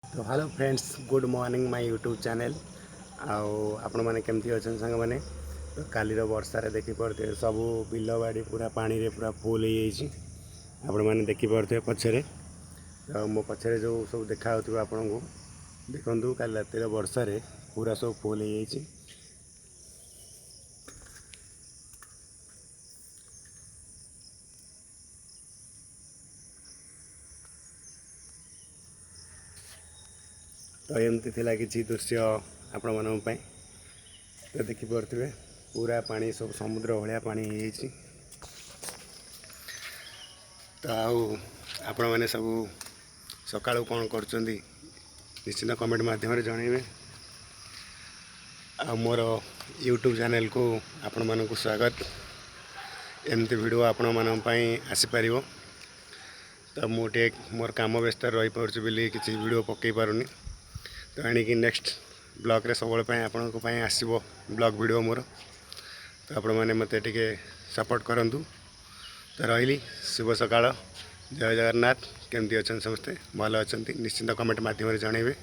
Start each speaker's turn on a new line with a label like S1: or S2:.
S1: तो hello friends good morning my YouTube channel आपण मैंने केमती अच्छा सांग मैंने तो कालीर वर्षार देखिपे सब बिल बाड़ी पूरा पानी रे पूरा फुल हो आपण मैंने देखिपे पछरे तो मो पछरे जो सब देखा आपण को देखु काली रातिर वर्षार पूरा सब फुल हो तो एमती थिला किसी दृश्य आपण मान तो देखिपे पूरा पानी सब समुद्र भाया पानी हो तो आपण मैंने सब सका कौन कर निश्चित कमेंट मध्यम जनइबे आ मोर यूट्यूब चैनल को आपण मानक स्वागत एमती वीडियो आपण मान आसीपर तो मुझे मोर काम व्यस्त रही पार्छ बोली किसी वीडियो पकई पारुनी तो आणिकी नेक्स्ट ब्लॉग रे सब आपण आसो ब्लॉग वीडियो मोर तो आपण मैंने मत सपोर्ट करूँ तो रही शुभ सकाळ जय जगन्नाथ केमती अच्छा समस्ते भल अच्छा निश्चिंत कमेंट मध्यम जनइबे।